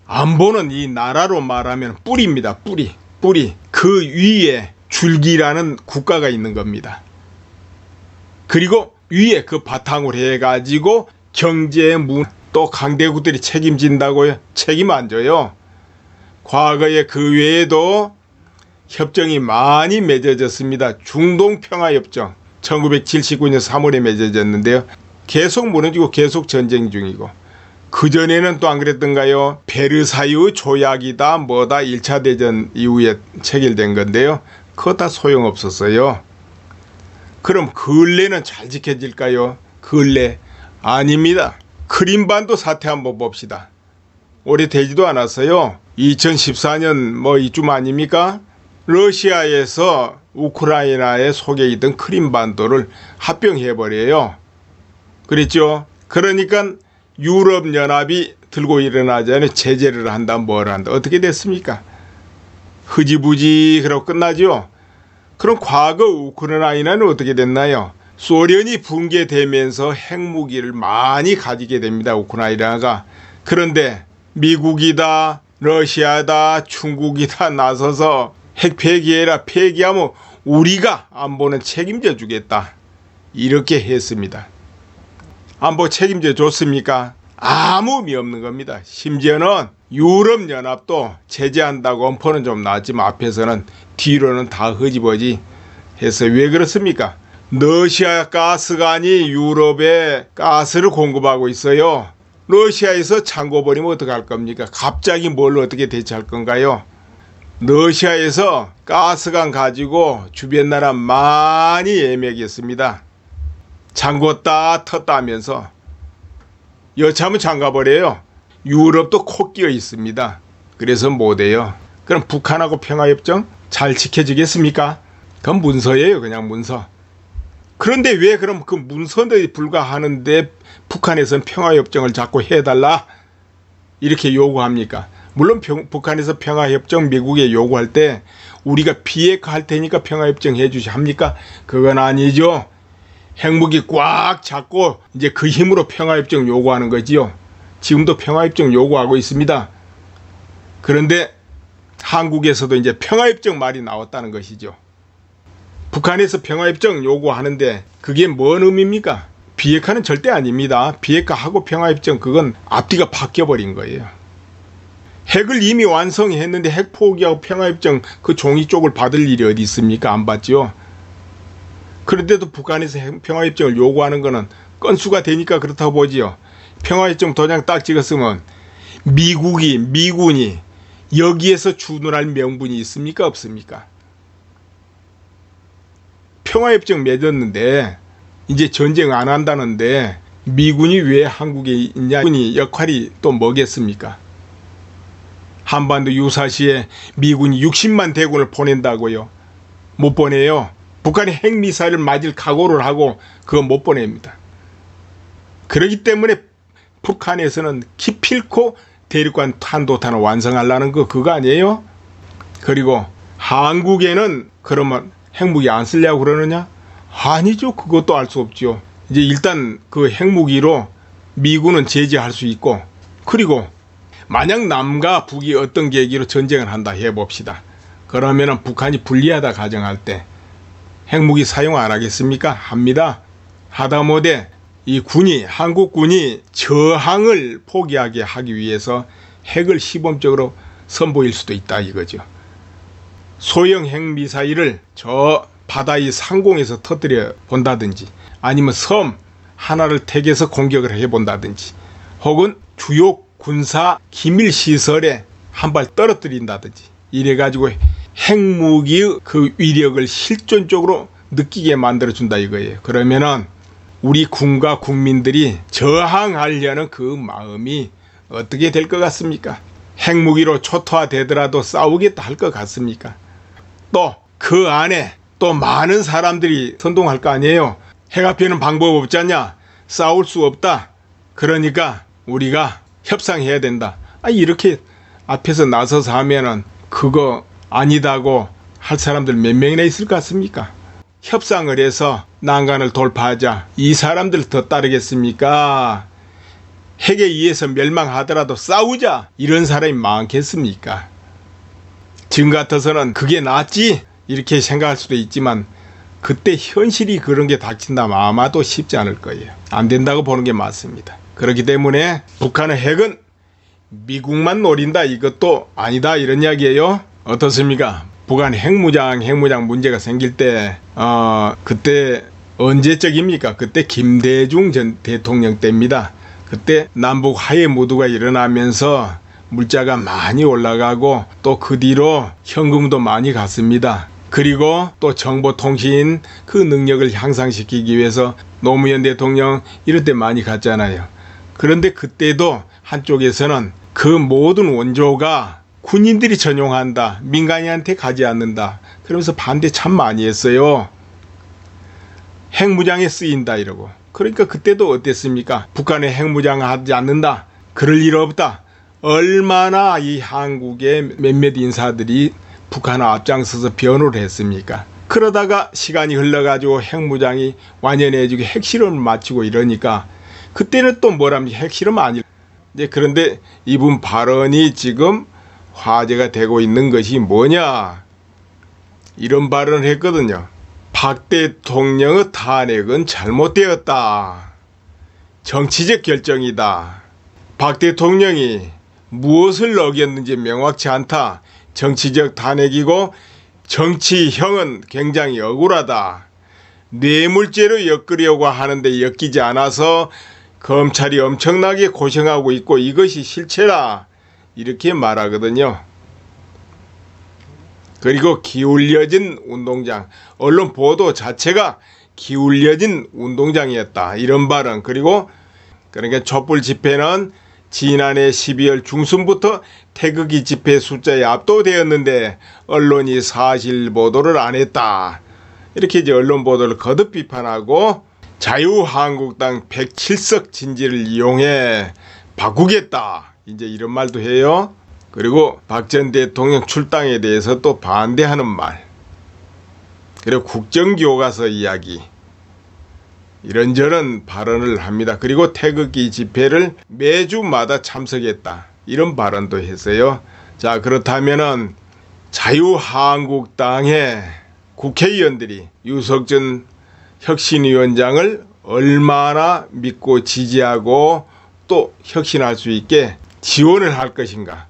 안보는 이 나라로 말하면 뿌리입니다. 뿌리. 그 위에 줄기라는 국가가 있는 겁니다. 그리고 위에 그 바탕으로 해가지고 경제, 또 강대국들이 책임진다고요? 책임 안 져요. 과거에 그 외에도 협정이 많이 맺어졌습니다. 중동평화협정 1979년 3월에 맺어졌는데요. 계속 무너지고 계속 전쟁 중이고, 그전에는 또 안 그랬던가요? 베르사유 조약이다 뭐다 1차 대전 이후에 체결된 건데요. 그거 다 소용없었어요. 그럼 근래는 잘 지켜질까요? 근래 아닙니다. 크림반도 사태 한번 봅시다. 오래되지도 않았어요. 2014년 이쯤 아닙니까? 러시아에서 우크라이나에 속해 있던 크림반도를 합병해버려요. 그랬죠? 그러니까 유럽연합이 들고 일어나자니 제재를 한다, 뭘 한다. 어떻게 됐습니까? 흐지부지 그러고 끝나죠. 그럼 과거 우크라이나는 어떻게 됐나요? 소련이 붕괴되면서 핵무기를 많이 가지게 됩니다. 우크라이나가. 그런데 미국이다, 러시아다, 중국이다 나서서 핵 폐기해라, 폐기하면 우리가 안보는 책임져 주겠다. 이렇게 했습니다. 안보 책임져 줬습니까? 아무 의미 없는 겁니다. 심지어는 유럽연합도 제재한다고 엄포는 좀 나왔지만 앞에서는 뒤로는 다 허지버지 해서 왜 그렇습니까? 러시아 가스관이 유럽에 가스를 공급하고 있어요. 러시아에서 창고 버리면 어떡할 겁니까? 갑자기 뭘 어떻게 대처할 건가요? 러시아에서 가스관 가지고 주변 나라 많이 애매했습니다. 잠궜다 텄다 하면서 여차하면 잠가버려요. 유럽도 코 끼어 있습니다. 그래서 못해요. 그럼 북한하고 평화협정 잘 지켜지겠습니까? 그건 문서예요. 그냥 문서. 그런데 왜 그럼 그 문서에 불과하는데 북한에서는 평화협정을 자꾸 해달라? 이렇게 요구합니까? 물론 북한에서 평화협정 미국에 요구할 때 우리가 비핵화할 테니까 평화협정 해주시 합니까? 그건 아니죠. 핵무기 꽉 잡고 이제 그 힘으로 평화협정 요구하는 거지요. 지금도 평화협정 요구하고 있습니다. 그런데 한국에서도 이제 평화협정 말이 나왔다는 것이죠. 북한에서 평화협정 요구하는데 그게 뭔 의미입니까? 비핵화는 절대 아닙니다. 비핵화하고 평화협정 그건 앞뒤가 바뀌어버린 거예요. 핵을 이미 완성했는데 핵 포기하고 평화협정 그 종이 쪽을 받을 일이 어디 있습니까? 안 받죠. 그런데도 북한에서 평화협정을 요구하는 거는 건수가 되니까 그렇다고 보지요. 평화협정 도장 딱 찍었으면 미군이 여기에서 주둔할 명분이 있습니까? 없습니까? 평화협정 맺었는데 이제 전쟁 안 한다는데 미군이 왜 한국에 있냐? 미군이 역할이 또 뭐겠습니까? 한반도 유사시에 미군이 60만 대군을 보낸다고요. 못 보내요. 북한이 핵미사일을 맞을 각오를 하고 그거 못 보냅니다. 그렇기 때문에 북한에서는 기필코 대륙간 탄도탄을 완성하려는 그거 아니에요? 그리고 한국에는 그러면 핵무기 안 쓰려고 그러느냐? 아니죠. 그것도 알 수 없죠. 이제 일단 그 핵무기로 미군은 제재할 수 있고, 그리고 만약 남과 북이 어떤 계기로 전쟁을 한다 해봅시다. 그러면은 북한이 불리하다 가정할 때 핵무기 사용 안 하겠습니까? 합니다. 하다못해 이 한국군이 저항을 포기하게 하기 위해서 핵을 시범적으로 선보일 수도 있다 이거죠. 소형 핵미사일을 저 바다의 상공에서 터뜨려 본다든지 아니면 섬 하나를 택해서 공격을 해본다든지 혹은 주요 군사 기밀시설에 한 발 떨어뜨린다든지 이래가지고 핵무기의 그 위력을 실존적으로 느끼게 만들어준다 이거예요. 그러면은 우리 군과 국민들이 저항하려는 그 마음이 어떻게 될 것 같습니까? 핵무기로 초토화되더라도 싸우겠다 할 것 같습니까? 또 그 안에 또 많은 사람들이 선동할 거 아니에요. 핵 앞에는 방법 없지 않냐? 싸울 수 없다. 그러니까 우리가 협상해야 된다. 이렇게 앞에서 나서서 하면은 그거 아니다고 할 사람들 몇 명이나 있을 것 같습니까? 협상을 해서 난간을 돌파하자. 이 사람들 더 따르겠습니까? 핵에 의해서 멸망하더라도 싸우자. 이런 사람이 많겠습니까? 지금 같아서는 그게 낫지? 이렇게 생각할 수도 있지만 그때 현실이 그런 게 닥친다면 아마도 쉽지 않을 거예요. 안 된다고 보는 게 맞습니다. 그렇기 때문에 북한의 핵은 미국만 노린다 이것도 아니다 이런 이야기예요. 어떻습니까? 북한 핵무장 문제가 생길 때 그때 언제적입니까? 그때 김대중 전 대통령 때입니다. 그때 남북 화해 모두가 일어나면서 물자가 많이 올라가고 또 그 뒤로 현금도 많이 갔습니다. 그리고 또 정보통신 그 능력을 향상시키기 위해서 노무현 대통령 이럴 때 많이 갔잖아요. 그런데 그때도 한쪽에서는 그 모든 원조가 군인들이 전용한다. 민간인한테 가지 않는다. 그러면서 반대 참 많이 했어요. 핵무장에 쓰인다 이러고. 그러니까 그때도 어땠습니까? 북한에 핵무장 하지 않는다. 그럴 일 없다. 얼마나 이 한국의 몇몇 인사들이 북한 앞장서서 변호를 했습니까? 그러다가 시간이 흘러가지고 핵무장이 완연해지고 핵실험을 마치고 이러니까 그때는 또 뭐랍니까? 핵실험 아니. 이제 그런데 이분 발언이 지금 화제가 되고 있는 것이 뭐냐? 이런 발언을 했거든요. 박 대통령의 탄핵은 잘못되었다. 정치적 결정이다. 박 대통령이 무엇을 어겼는지 명확치 않다. 정치적 탄핵이고 정치형은 굉장히 억울하다. 뇌물죄로 엮으려고 하는데 엮이지 않아서 검찰이 엄청나게 고생하고 있고 이것이 실체다. 이렇게 말하거든요. 그리고 기울여진 운동장, 언론 보도 자체가 기울여진 운동장이었다. 이런 발언. 그리고 그러니까 촛불 집회는 지난해 12월 중순부터 태극기 집회 숫자에 압도되었는데 언론이 사실 보도를 안 했다. 이렇게 이제 언론 보도를 거듭 비판하고 자유한국당 107석 진지를 이용해 바꾸겠다. 이제 이런 말도 해요. 그리고 박 전 대통령 출당에 대해서 또 반대하는 말. 그리고 국정교과서 이야기. 이런저런 발언을 합니다. 그리고 태극기 집회를 매주마다 참석했다. 이런 발언도 했어요. 자, 그렇다면은 자유한국당의 국회의원들이 유석준 혁신위원장을 얼마나 믿고 지지하고 또 혁신할 수 있게 지원을 할 것인가.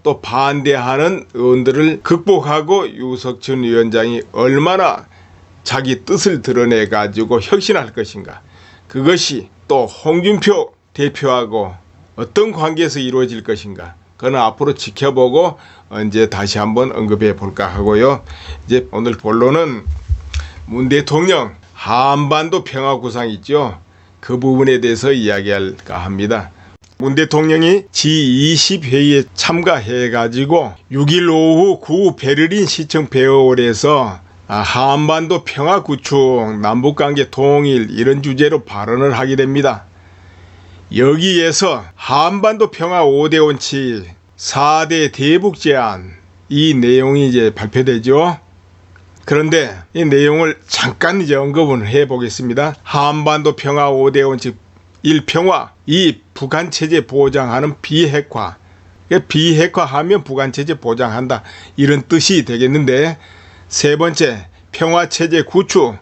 또 반대하는 의원들을 극복하고 유석준 위원장이 얼마나 자기 뜻을 드러내 가지고 혁신할 것인가. 그것이 또 홍준표 대표하고 어떤 관계에서 이루어질 것인가. 그건 앞으로 지켜보고 언제 다시 한번 언급해 볼까 하고요. 이제 오늘 본론은 문 대통령 한반도 평화 구상 있죠. 그 부분에 대해서 이야기할까 합니다. 문 대통령이 G20 회의에 참가해 가지고 6일 오후 구 베를린 시청 배우홀에서 한반도 평화 구축, 남북관계 통일 이런 주제로 발언을 하게 됩니다. 여기에서 한반도 평화 5대 원칙, 4대 대북 제안 이 내용이 이제 발표되죠. 그런데 이 내용을 잠깐 이제 언급을 해 보겠습니다. 한반도 평화 5대 원칙 1평화, 2 북한 체제 보장하는 비핵화. 비핵화하면 북한 체제 보장한다. 이런 뜻이 되겠는데, 세 번째 평화 체제 구축.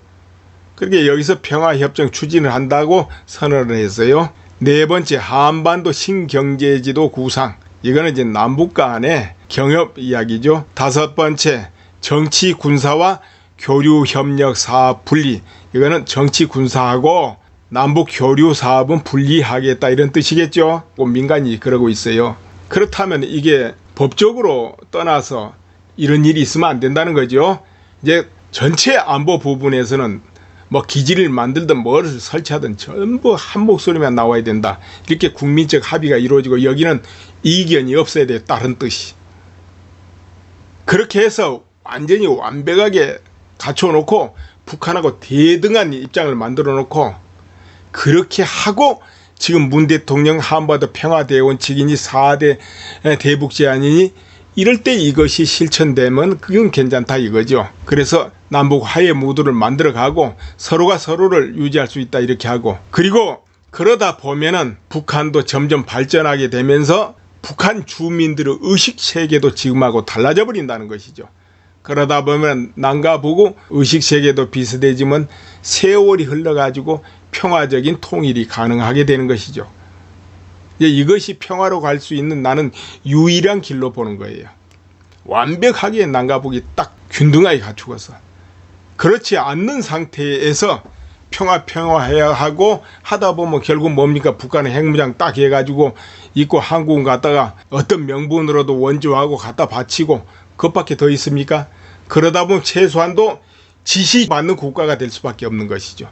그렇게 여기서 평화 협정 추진을 한다고 선언을 했어요. 네 번째 한반도 신경제지도 구상. 이거는 이제 남북 간의 경협 이야기죠. 다섯 번째 정치 군사와 교류 협력 사업 분리. 이거는 정치 군사하고 남북 교류 사업은 분리하겠다 이런 뜻이겠죠. 민간이 그러고 있어요. 그렇다면 이게 법적으로 떠나서 이런 일이 있으면 안 된다는 거죠. 이제 전체 안보 부분에서는 뭐 기지를 만들든 뭘 설치하든 전부 한 목소리만 나와야 된다. 이렇게 국민적 합의가 이루어지고 여기는 이견이 없어야 돼. 다른 뜻이. 그렇게 해서 완전히 완벽하게 갖춰놓고 북한하고 대등한 입장을 만들어 놓고 그렇게 하고 지금 문 대통령 한반도 평화대원칙이니 4대 대북 제안이니 이럴 때 이것이 실천되면 그건 괜찮다 이거죠. 그래서 남북 화해 무드를 만들어가고 서로가 서로를 유지할 수 있다 이렇게 하고 그리고 그러다 보면은 북한도 점점 발전하게 되면서 북한 주민들의 의식세계도 지금하고 달라져 버린다는 것이죠. 그러다 보면 남과 북의 의식세계도 비슷해지면 세월이 흘러가지고 평화적인 통일이 가능하게 되는 것이죠. 이것이 평화로 갈 수 있는 나는 유일한 길로 보는 거예요. 완벽하게 남과 북이 딱 균등하게 갖추어서 그렇지 않는 상태에서 평화해야 하고 하다 보면 결국 뭡니까? 북한의 핵무장 딱 해가지고 있고 한국은 갔다가 어떤 명분으로도 원조하고 갖다 바치고 그것밖에 더 있습니까? 그러다 보면 최소한도 지시받는 국가가 될 수밖에 없는 것이죠.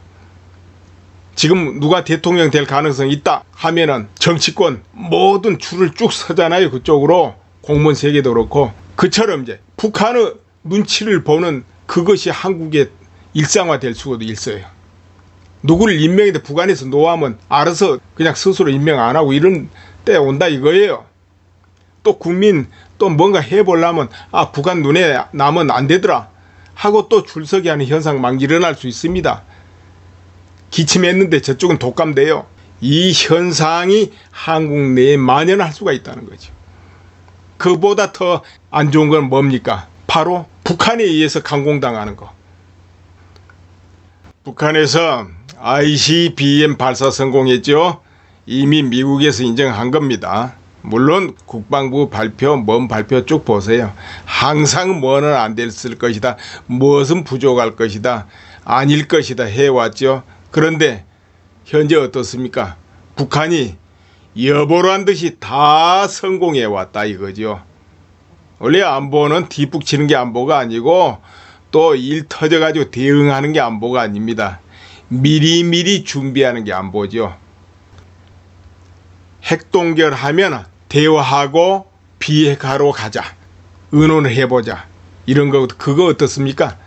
지금 누가 대통령 될 가능성이 있다 하면은 정치권 모든 줄을 쭉 서잖아요. 그쪽으로 공무원 세계도 그렇고 그처럼 이제 북한의 눈치를 보는 그것이 한국의 일상화될 수도 있어요. 누구를 임명해도 북한에서 노하면 알아서 그냥 스스로 임명 안 하고 이런 때 온다 이거예요. 또 국민 또 뭔가 해보려면 북한 눈에 나면 안 되더라. 하고 또 줄서기 하는 현상 막 일어날 수 있습니다. 기침했는데 저쪽은 독감돼요. 이 현상이 한국 내에 만연할 수가 있다는 거죠. 그보다 더 안 좋은 건 뭡니까? 바로 북한에 의해서 강공당하는 거. 북한에서 ICBM 발사 성공했죠. 이미 미국에서 인정한 겁니다. 물론 국방부 발표, 뭔 발표 쭉 보세요. 항상 뭐는 안 됐을 것이다. 무엇은 부족할 것이다. 아닐 것이다 해왔죠. 그런데 현재 어떻습니까? 북한이 여보란 듯이 다 성공해왔다 이거죠. 원래 안보는 뒷북치는 게 안보가 아니고 또 일 터져가지고 대응하는 게 안보가 아닙니다. 미리미리 준비하는 게 안보죠. 핵동결하면 대화하고 비핵화로 가자. 의논을 해보자. 이런 거 그거 어떻습니까?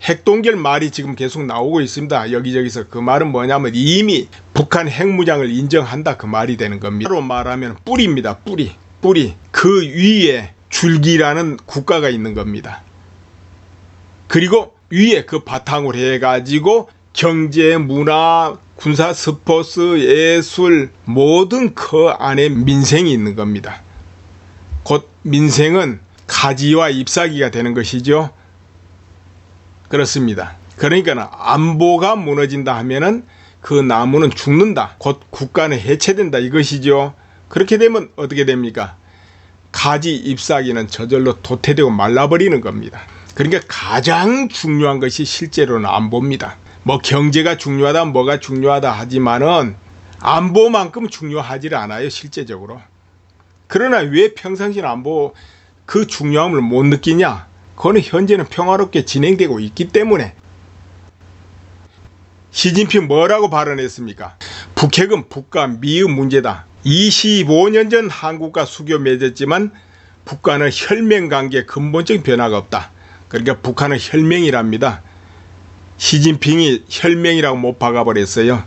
핵동결 말이 지금 계속 나오고 있습니다. 여기저기서. 그 말은 뭐냐면 이미 북한 핵무장을 인정한다 그 말이 되는 겁니다. 바로 말하면 뿌리입니다. 뿌리. 그 위에 줄기라는 국가가 있는 겁니다. 그리고 위에 그 바탕으로 해가지고 경제, 문화, 군사, 스포츠, 예술 모든 그 안에 민생이 있는 겁니다. 곧 민생은 가지와 잎사귀가 되는 것이죠. 그렇습니다. 그러니까 안보가 무너진다 하면은 그 나무는 죽는다. 곧 국가는 해체된다 이것이죠. 그렇게 되면 어떻게 됩니까? 가지 잎사귀는 저절로 도태되고 말라버리는 겁니다. 그러니까 가장 중요한 것이 실제로는 안보입니다. 뭐 경제가 중요하다 뭐가 중요하다 하지만은 안보만큼 중요하지 않아요 실제적으로. 그러나 왜 평상시는 안보 그 중요함을 못 느끼냐? 그거는 현재는 평화롭게 진행되고 있기 때문에. 시진핑 뭐라고 발언했습니까? 북핵은 북과 미의 문제다. 25년 전 한국과 수교 맺었지만 북과는 혈맹관계 근본적인 변화가 없다. 그러니까 북한은 혈맹이랍니다. 시진핑이 혈맹이라고 못 박아버렸어요.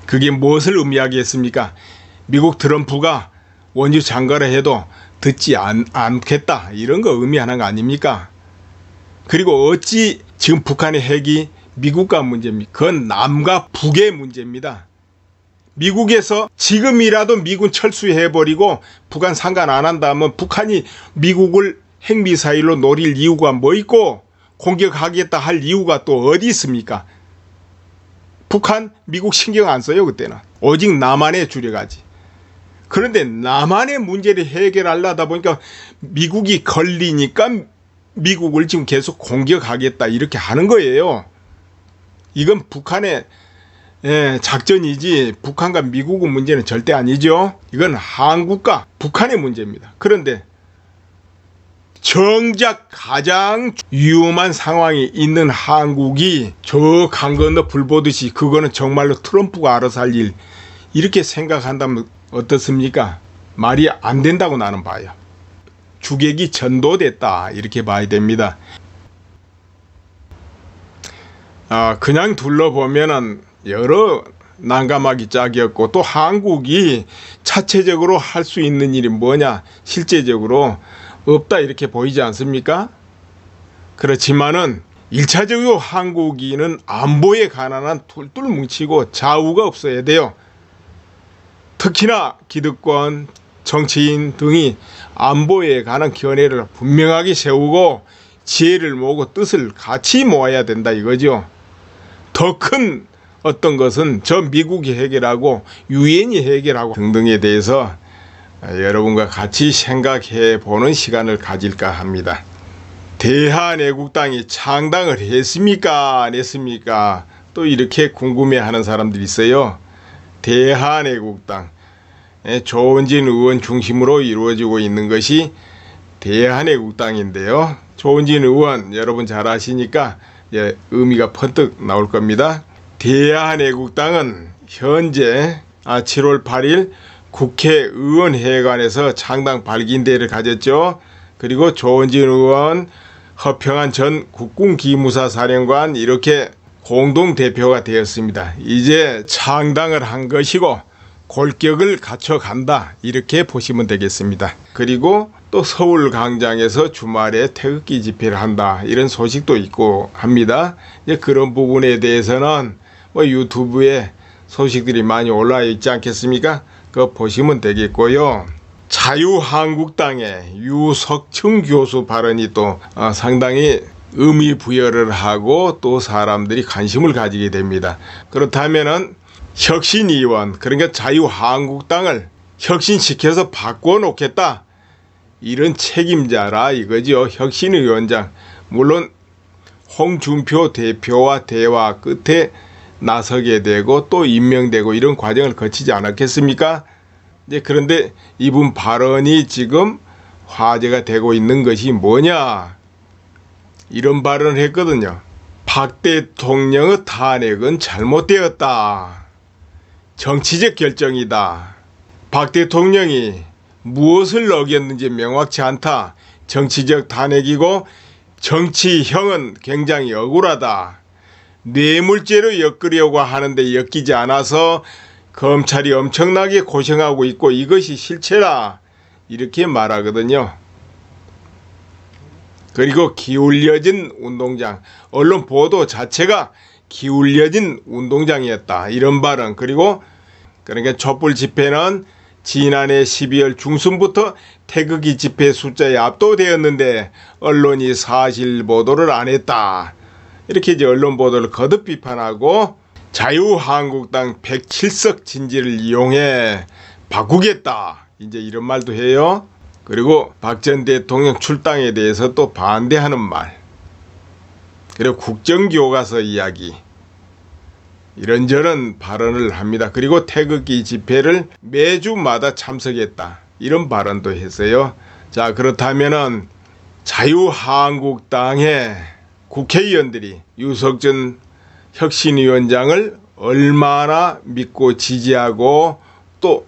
그게 무엇을 의미하겠습니까? 미국 트럼프가 원유 장거를 해도 듣지 않겠다 이런 거 의미하는 거 아닙니까? 그리고 어찌 지금 북한의 핵이 미국과 문제입니까? 그건 남과 북의 문제입니다. 미국에서 지금이라도 미군 철수해버리고 북한 상관 안 한다면 북한이 미국을 핵미사일로 노릴 이유가 뭐 있고 공격하겠다 할 이유가 또 어디 있습니까? 북한 미국 신경 안 써요 그때는. 오직 남한에 줄여가지. 그런데 남한의 문제를 해결하려다 보니까 미국이 걸리니까 미국을 지금 계속 공격하겠다 이렇게 하는 거예요. 이건 북한의 작전이지 북한과 미국의 문제는 절대 아니죠. 이건 한국과 북한의 문제입니다. 그런데 정작 가장 위험한 상황이 있는 한국이 저 강 건너 불 보듯이 그거는 정말로 트럼프가 알아서 할 일 이렇게 생각한다면 어떻습니까? 말이 안 된다고 나는 봐요. 주객이 전도됐다 이렇게 봐야 됩니다. 그냥 둘러보면은 여러 난감하기 짝이었고 또 한국이 자체적으로 할 수 있는 일이 뭐냐 실제적으로 없다 이렇게 보이지 않습니까? 그렇지만은 1차적으로 한국인은 안보에 관한 한 툴툴 뭉치고 좌우가 없어야 돼요. 특히나 기득권, 정치인 등이 안보에 관한 견해를 분명하게 세우고 지혜를 모으고 뜻을 같이 모아야 된다 이거죠. 더 큰 어떤 것은 저 미국이 해결하고 유엔이 해결하고 등등에 대해서 여러분과 같이 생각해 보는 시간을 가질까 합니다. 대한애국당이 창당을 했습니까? 안 했습니까? 또 이렇게 궁금해하는 사람들이 있어요. 대한애국당 조은진 의원 중심으로 이루어지고 있는 것이 대한애국당인데요. 조은진 의원 여러분 잘 아시니까 의미가 퍼뜩 나올 겁니다. 대한애국당은 현재 7월 8일 국회의원회관에서 창당 발기인대회를 가졌죠. 그리고 조은진 의원, 허평한 전 국군기무사 사령관 이렇게 공동대표가 되었습니다. 이제 창당을 한 것이고 골격을 갖춰간다 이렇게 보시면 되겠습니다. 그리고 또 또 서울 광장에서 주말에 태극기 집회를 한다, 이런 소식도 있고 합니다. 이제 그런 부분에 대해서는 뭐 유튜브에 소식들이 많이 올라와 있지 않겠습니까? 그거 보시면 되겠고요. 자유한국당의 유석춘 교수 발언이 또 상당히 의미 부여를 하고 또 사람들이 관심을 가지게 됩니다. 그렇다면은 혁신위원, 그러니까 자유한국당을 혁신시켜서 바꿔놓겠다, 이런 책임자라 이거죠. 혁신위원장. 물론 홍준표 대표와 대화 끝에 나서게 되고 또 임명되고 이런 과정을 거치지 않았겠습니까? 이제 그런데 이분 발언이 지금 화제가 되고 있는 것이 뭐냐, 이런 발언을 했거든요. 박 대통령의 탄핵은 잘못되었다. 정치적 결정이다. 박 대통령이 무엇을 어겼는지 명확치 않다. 정치적 탄핵이고 정치형은 굉장히 억울하다. 뇌물죄로 엮으려고 하는데 엮이지 않아서 검찰이 엄청나게 고생하고 있고 이것이 실체라, 이렇게 말하거든요. 그리고 기울여진 운동장, 언론 보도 자체가 기울여진 운동장이었다, 이런 발언. 그리고 그러니까 촛불 집회는 지난해 12월 중순부터 태극기 집회 숫자에 압도되었는데 언론이 사실 보도를 안 했다, 이렇게 이제 언론 보도를 거듭 비판하고 자유한국당 107석 진지를 이용해 바꾸겠다, 이제 이런 말도 해요. 그리고 박 전 대통령 출당에 대해서 또 반대하는 말, 그리고 국정교과서 이야기, 이런저런 발언을 합니다. 그리고 태극기 집회를 매주마다 참석했다, 이런 발언도 했어요. 자, 그렇다면은 자유한국당의 국회의원들이 유석준 혁신위원장을 얼마나 믿고 지지하고 또